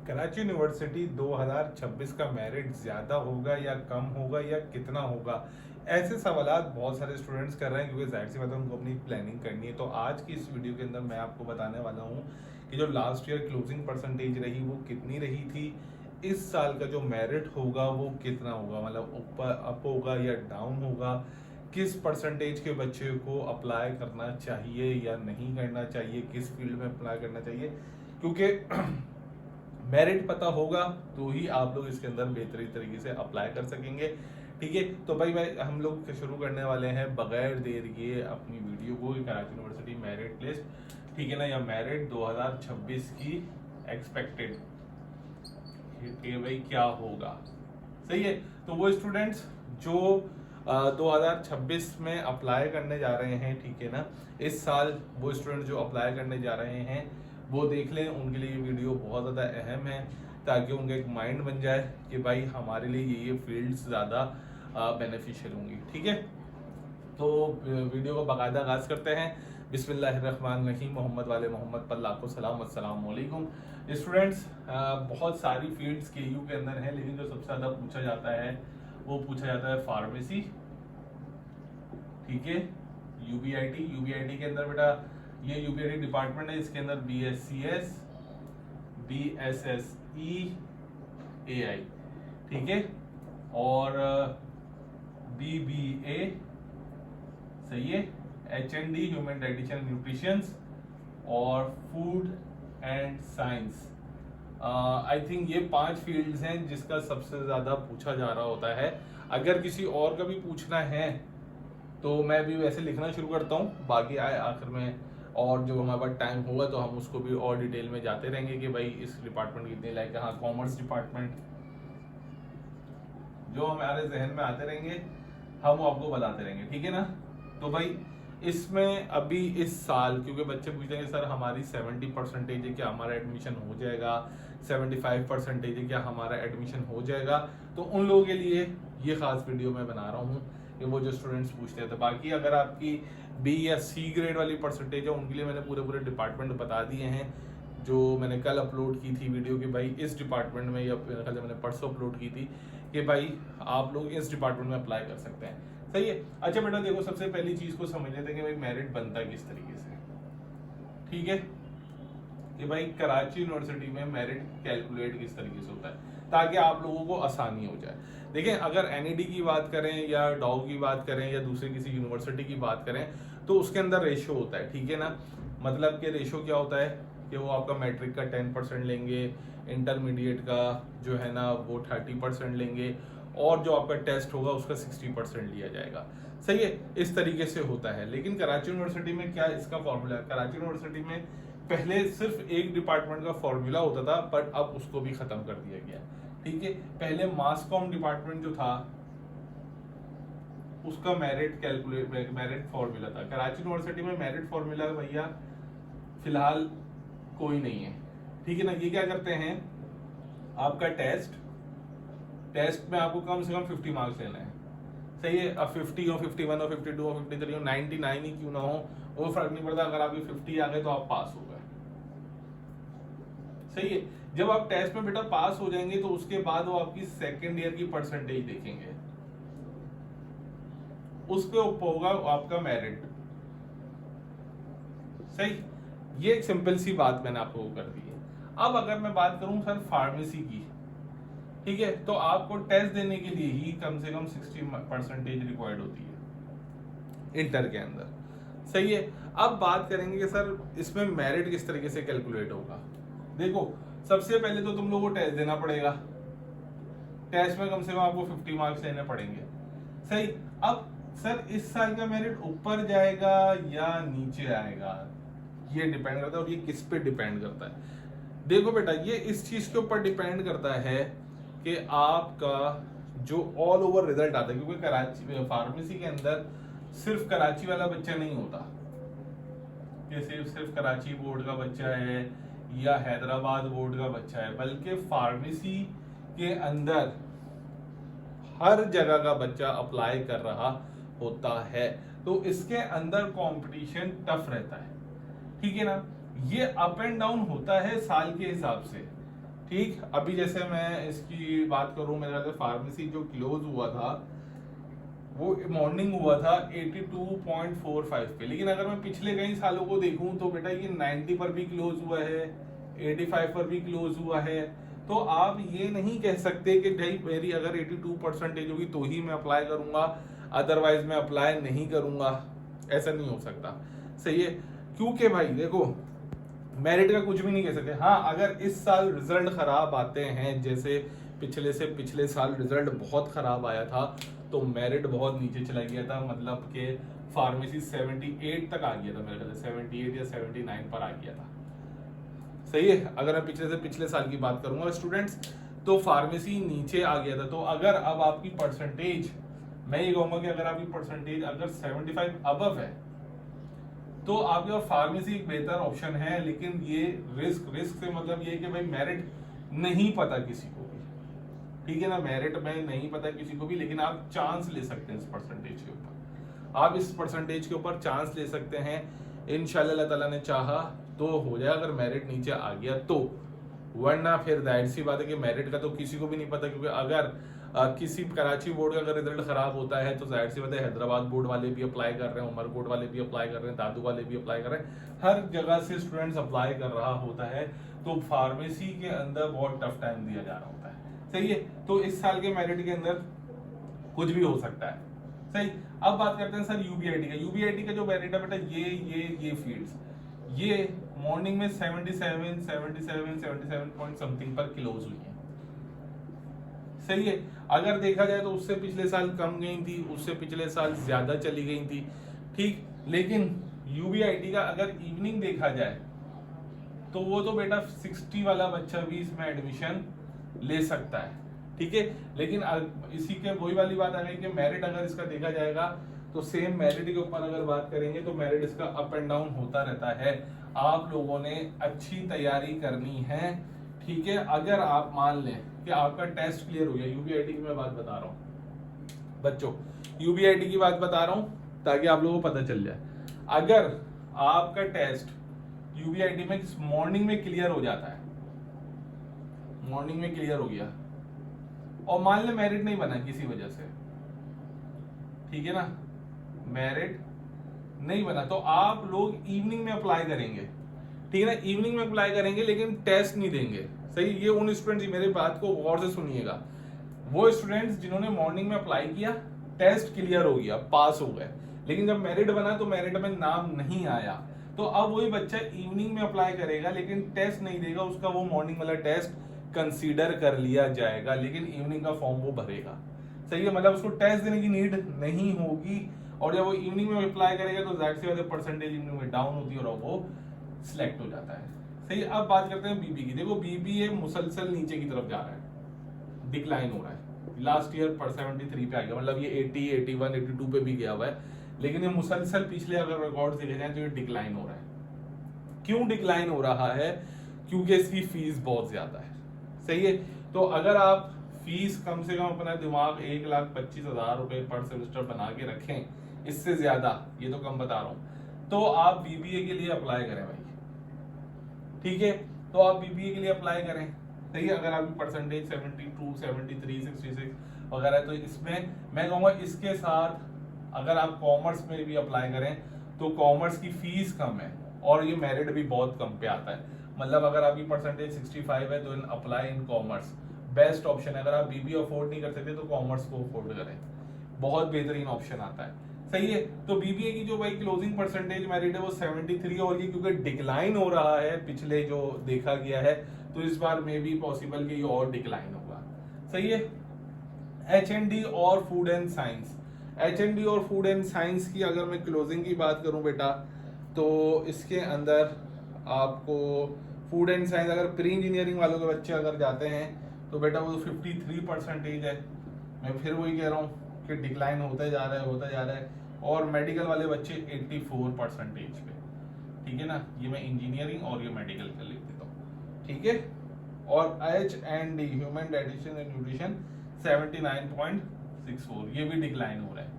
Karachi university 2026 का merit ज़्यादा होगा या कम होगा या कितना होगा, ऐसे सवालात बहुत सारे स्टूडेंट्स कर रहे हैं क्योंकि जाहिर सी बात है उनको अपनी प्लानिंग करनी है। तो आज की इस वीडियो के अंदर मैं आपको बताने वाला हूँ कि जो लास्ट ईयर क्लोजिंग परसेंटेज रही वो कितनी रही थी, इस साल का जो मेरिट होगा वो कितना होगा, मतलब ऊपर अप होगा या डाउन होगा, किस परसेंटेज के बच्चे को अप्लाई करना चाहिए या नहीं करना चाहिए, किस फील्ड में अप्लाई करना चाहिए, क्योंकि मेरिट पता होगा तो ही आप लोग इसके अंदर बेहतरीन तरीके से अप्लाई कर सकेंगे। ठीक है, तो भाई हम लोग शुरू करने वाले हैं बगैर देर किए अपनी वीडियो को। कराची यूनिवर्सिटी मेरिट लिस्ट, ठीक है ना, या मेरिट 2026 की एक्सपेक्टेड कि भाई क्या होगा। सही है, तो वो स्टूडेंट्स जो 2026 में अप्लाई करने जा रहे हैं, ठीक है ना, इस साल वो स्टूडेंट जो अप्लाई करने जा रहे हैं वो देख लें, उनके लिए ये वीडियो बहुत ज़्यादा अहम है ताकि उनका एक माइंड बन जाए कि भाई हमारे लिए ये फील्ड्स ज़्यादा बेनिफिशियल होंगी। ठीक है, तो वीडियो को बाकायदा आगाज़ करते हैं। बिस्मिल्लाहिर्रहमानिर्रहीम, मोहम्मद वाले मोहम्मद पर लाखों सलाम, अस्सलाम वालेकुम। स्टूडेंट्स, बहुत सारी फील्ड्स के यू के अंदर है, लेकिन जो सबसे ज़्यादा पूछा जाता है वो पूछा जाता है फार्मेसी। ठीक है, यूबीआईटी के अंदर बेटा ये यूबीआईटी डिपार्टमेंट है, इसके अंदर BSCS, BSSE, AI, ठीक है, और BBA, सही है, HND ह्यूमन डाइटिशियन न्यूट्रिशन, और food and science. I think ये 5 फील्ड्स हैं जिसका सबसे ज़्यादा पूछा जा रहा होता है। अगर किसी और का भी पूछना है तो मैं भी वैसे लिखना शुरू करता हूँ, बाकी आए आखिर में और जो हमारे पास टाइम होगा तो हम उसको भी और डिटेल में जाते रहेंगे कि भाई इस डिपार्टमेंट कितने, लाइक हाँ कॉमर्स डिपार्टमेंट, जो हमारे जहन में आते रहेंगे हम वो आपको बताते रहेंगे। ठीक है ना, तो भाई इसमें अभी इस साल क्योंकि बच्चे पूछेंगे सर हमारी 70% है क्या हमारा एडमिशन हो जाएगा, 75% है क्या हमारा एडमिशन हो जाएगा, तो उन लोगों के लिए ये खास वीडियो मैं बना रहा हूँ कि वो जो स्टूडेंट्स पूछते हैं। तो बाकी अगर आपकी B या C ग्रेड वाली परसेंटेज है उनके लिए मैंने पूरे डिपार्टमेंट बता दिए हैं, जो मैंने कल अपलोड की थी वीडियो कि भाई इस डिपार्टमेंट में, या मैंने परसों अपलोड की थी कि भाई आप लोग इस डिपार्टमेंट में अप्लाई कर सकते हैं। सही है, अच्छा बेटा देखो, सबसे पहली चीज को समझ लेते हैं कि भाई मेरिट बनता है किस तरीके से। ठीक है, कि भाई कराची यूनिवर्सिटी में मेरिट कैलकुलेट किस तरीके से होता है ताकि आप लोगों को आसानी हो जाए। देखें, अगर NED की बात करें या डॉ की बात करें या दूसरे किसी यूनिवर्सिटी की बात करें तो उसके अंदर रेशो होता है। ठीक है ना, मतलब कि रेशो क्या होता है कि वो आपका मैट्रिक का 10% लेंगे, इंटरमीडिएट का जो है ना वो 30% लेंगे, और जो आपका टेस्ट होगा उसका 60% लिया जाएगा। सही है, इस तरीके से होता है। लेकिन कराची यूनिवर्सिटी में क्या इसका फॉर्मूला है, कराची यूनिवर्सिटी में पहले सिर्फ एक डिपार्टमेंट का फॉर्मूला होता था पर अब उसको भी खत्म कर दिया गया। ठीक है, पहले मास कॉम डिपार्टमेंट जो था उसका मेरिट फॉर्मूला था। कराची यूनिवर्सिटी में मेरिट फॉर्मूला भैया फिलहाल कोई नहीं है। ठीक है ना, ये क्या करते हैं, आपका टेस्ट में आपको कम से कम 50 मार्क्स लेना है। सही है, अब 50 हो, 51 हो, 52 हो, 53 हो, 99 ही क्यों ना हो, वो फर्क नहीं पड़ता। अगर आपके 50 आ गए तो आप पास हो गए। सही है, जब आप टेस्ट में बेटा पास हो जाएंगे तो उसके बाद वो आपकी सेकेंड ईयर की परसेंटेज देखेंगे, उस पे होगा आपका मेरिट। सही, ये एक सिंपल सी बात मैंने आपको कर दी है। अब अगर मैं बात करूं सर फार्मेसी की, ठीक है, तो आपको टेस्ट देने के लिए ही कम से कम 60% रिक्वायर्ड होती है इंटर के अंदर। सही है, अब बात करेंगे कि सर इसमें मेरिट किस तरीके से कैलकुलेट होगा। देखो, सबसे पहले तो तुम लोगों को टेस्ट देना पड़ेगा, टेस्ट में कम से कम आपको 50 मार्क्स लेने पड़ेंगे। सही, अब सर इस साल का मेरिट ऊपर जाएगा या नीचे आएगा ये डिपेंड करता है, और ये किस पे डिपेंड करता है। देखो बेटा, ये इस चीज के ऊपर डिपेंड करता है कि आपका जो ऑल ओवर रिजल्ट आता है, क्योंकि कराची फार्मेसी के अंदर सिर्फ कराची वाला बच्चा नहीं होता कि सिर्फ कराची बोर्ड का बच्चा है या हैदराबाद बोर्ड का बच्चा है, बल्कि फार्मेसी के अंदर हर जगह का बच्चा अप्लाई कर रहा होता है, तो इसके अंदर कंपटीशन टफ रहता है। ठीक है ना, ये अप एंड डाउन होता है साल के हिसाब से। ठीक, अभी जैसे मैं इसकी बात करूं, मेरे ख्याल से फार्मेसी जो क्लोज हुआ था वो मॉर्निंग हुआ था 82.45 पे, लेकिन अगर मैं पिछले कई सालों को देखूं तो बेटा ये 90 पर भी क्लोज हुआ है, 85 पर भी क्लोज हुआ है। तो आप ये नहीं कह सकते कि भाई मेरी अगर 82% होगी तो ही मैं अप्लाई करूंगा, अदरवाइज मैं अप्लाई नहीं करूंगा। ऐसा नहीं हो सकता, सही है। क्योंकि भाई देखो, मेरिट का कुछ भी नहीं कह सकते। हाँ, अगर इस साल रिजल्ट खराब आते हैं, जैसे पिछले से पिछले साल रिजल्ट बहुत खराब आया था तो मेरिट बहुत नीचे चला गया था, मतलब कि फार्मेसी 78 तक आ गया था, मेरे ख्याल से 78 या 79 पर आ गया था, सही है। अगर मैं पिछले से पिछले साल की बात करूंगा स्टूडेंट्स, तो फार्मेसी नीचे आ गया था। तो अगर अब आपकी परसेंटेज, मैं ये कहूंगा कि अगर आपकी परसेंटेज अगर 75 अबव है तो आपके पास फार्मेसी एक बेहतर ऑप्शन है। लेकिन ये रिस्क से मतलब ये कि भाई मेरिट नहीं पता किसी को भी, ठीक है ना, मेरिट में नहीं पता किसी को भी, लेकिन आप चांस ले सकते हैं इस परसेंटेज के ऊपर, आप इस परसेंटेज के ऊपर चांस ले सकते हैं। इंशाल्लाह अल्लाह ताला ने चाहा तो हो जाए, अगर मेरिट नीचे आ गया तो, वरना फिर जाहिर सी बात है कि मेरिट का तो किसी को भी नहीं पता। क्योंकि अगर किसी कराची बोर्ड का अगर रिजल्ट खराब होता है तो जाहिर सी बात है हैदराबाद बोर्ड वाले भी अप्लाई कर रहे हैं, उमरकोट वाले भी अप्लाई कर रहे हैं, दादू वाले भी अप्लाई कर रहे हैं, हर जगह से स्टूडेंट्स अप्लाई कर रहा होता है। तो फार्मेसी के अंदर बहुत टफ टाइम दिया जा रहा होता है, सही है। तो इस साल के मेरिट के अंदर कुछ भी हो सकता है, सही। अब बात करते हैं सर यूबीआईटी का। यूबीआईटी का जो मेरिट है बेटा, ये फील्ड्स, ये मॉर्निंग में 77 पॉइंट समथिंग पर क्लोज हुई है, सही है। अगर देखा जाए तो उससे पिछले साल कम गई थी, उससे पिछले साल ज्यादा चली गई थी, ठीक। लेकिन यूबीआईटी का अगर इवनिंग देखा जाए तो वो तो बेटा 60 वाला बच्चा भी इसमें एडमिशन ले सकता है, ठीक है। लेकिन इसी के वही वाली बात आ गई कि मेरिट अगर इसका देखा जाएगा तो सेम मेरिट के ऊपर अगर बात करेंगे तो मेरिट इसका अप एंड डाउन होता रहता है। आप लोगों ने अच्छी तैयारी करनी है, ठीक है। अगर आप मान लें कि आपका टेस्ट क्लियर हो गया, यूबीआईटी की मैं बात बता रहा हूँ बच्चों, यूबीआईटी की बात बता रहा हूँ ताकि आप लोगों को पता चल जाए। अगर आपका टेस्ट यूबीआईटी में मॉर्निंग में क्लियर हो जाता है, मॉर्निंग में क्लियर हो गया, और मान ले मेरिट नहीं बना किसी वजह से, ठीक है ना, मेरिट नहीं बना, तो आप लोग इवनिंग में अप्लाई करेंगे, ठीक है ना, इवनिंग में अप्लाई करेंगे लेकिन टेस्ट नहीं देंगे, सही। ये उन स्टूडेंट्स, मेरे बात को गौर से सुनिएगा, वो स्टूडेंट्स जिन्होंने मॉर्निंग में अप्लाई किया, टेस्ट क्लियर हो गया, पास हो गए, लेकिन जब मेरिट बना तो मेरिट में नाम नहीं आया, तो अब वही बच्चा इवनिंग में अप्लाई करेगा लेकिन टेस्ट नहीं देगा, उसका वो मॉर्निंग वाला टेस्ट कंसीडर कर लिया जाएगा, लेकिन इवनिंग का फॉर्म वो भरेगा, सही है। मतलब उसको टेस्ट देने की नीड नहीं होगी, और जब वो इवनिंग में अप्लाई करेगा तो जाहिर सी बात है परसेंटेज इवनिंग में डाउन होती है और वो सिलेक्ट हो जाता है, सही। अब बात करते हैं बीबी की। देखो बीबीए मुसलसल नीचे की तरफ जा रहा है, डिक्लाइन हो रहा है। लास्ट ईयर पर 73 पे आ गया, मतलब ये 80, 81, 82 पे भी गया हुआ है, लेकिन ये मुसलसल पिछले अगर रिकॉर्ड देखे जाए तो ये डिक्लाइन हो रहा है। क्यों डिक्लाइन हो रहा है? क्योंकि इसकी फीस बहुत ज्यादा है, सही है। तो अगर आप फीस कम से कम अपना दिमाग 1,25,000 रुपए पर सेमेस्टर बना के रखें, इससे ज्यादा, ये तो कम बता रहा हूं, तो आप बीबीए के लिए अप्लाई करें भाई, ठीक है। तो आप बीबीए के लिए अप्लाई करें, सही है। अगर आपकी परसेंटेज 72, 73, 66 वगैरह है तो इसमें मैं कहूँगा इसके साथ अगर आप कॉमर्स में भी अप्लाई करें तो कॉमर्स की फीस कम है और ये मेरिट भी बहुत कम पे आता है। मतलब अगर आपकी परसेंटेज 65 है तो apply in commerce, best option है। अगर आप बीबीए अफोर्ड नहीं कर सकते तो कॉमर्स को अफोर्ड करें, बहुत बेहतरीन ऑप्शन आता है, सही है। तो बीबीए की जो भाई क्लोजिंग परसेंटेज मेरिट है वो 73 और ये क्योंकि डिक्लाइन हो रहा है पिछले जो देखा गया है, तो इस बार में भी पॉसिबल कि ये और डिक्लाइन होगा, सही है। एचएनडी और फूड एंड साइंस, एचएनडी और फूड एंड साइंस की अगर मैं क्लोजिंग की बात करूं बेटा, तो इसके अंदर आपको फूड एंड साइंस अगर प्री इंजीनियरिंग वालों के बच्चे अगर जाते हैं तो बेटा वो 53 परसेंटेज है। मैं फिर वही कह रहा हूँ कि डिक्लाइन होता जा रहा है, होता जा रहा है। और मेडिकल वाले बच्चे 84 परसेंटेज पे, ठीक है ना। ये मैं इंजीनियरिंग और ये मेडिकल का लिख देता हूँ, ठीक है। और एचएनडी ह्यूमन डाइजेशन एंड न्यूट्रिशन 79.64, ये भी डिक्लाइन हो रहा है।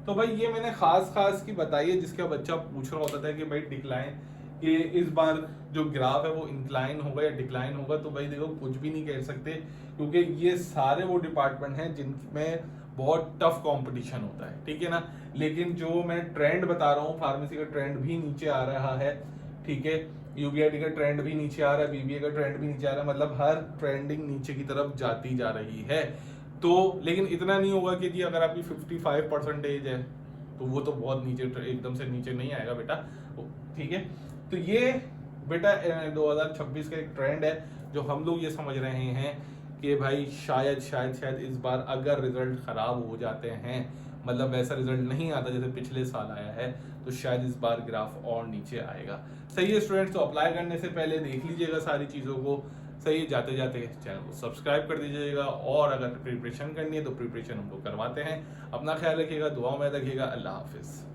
तो भाई ये मैंने खास की बताई है जिसका बच्चा पूछ रहा होता था कि भाई डिक्लाइन कि इस बार जो ग्राफ है वो इंक्लाइन होगा या डिक्लाइन होगा, तो भाई देखो कुछ भी नहीं कह सकते, क्योंकि ये सारे वो डिपार्टमेंट हैं जिनमें बहुत टफ कंपटीशन होता है, ठीक है ना। लेकिन जो मैं ट्रेंड बता रहा हूँ, फार्मेसी का ट्रेंड भी नीचे आ रहा है, ठीक है, यूबीआईटी का ट्रेंड भी नीचे आ रहा है, बीबीए का ट्रेंड भी नीचे आ रहा है, मतलब हर ट्रेंडिंग नीचे की तरफ जाती जा रही है। तो लेकिन इतना नहीं होगा कि जी अगर आपकी 55% है तो वो तो बहुत नीचे, एकदम से नीचे नहीं आएगा बेटा, ठीक है। तो ये बेटा 2026 का एक ट्रेंड है जो हम लोग ये समझ रहे हैं कि भाई शायद शायद शायद इस बार अगर रिजल्ट खराब हो जाते हैं, मतलब वैसा रिजल्ट नहीं आता जैसे पिछले साल आया है, तो शायद इस बार ग्राफ और नीचे आएगा। सही है स्टूडेंट्स, तो अप्लाई करने से पहले देख लीजिएगा सारी चीज़ों को, सही है। जाते जाते चैनल को सब्सक्राइब कर दीजिएगा, और अगर प्रिपरेशन करनी है तो प्रिपरेशन हम लोग करवाते हैं। अपना ख्याल रखिएगा, दुआ में रखिएगा। अल्लाह हाफिज़।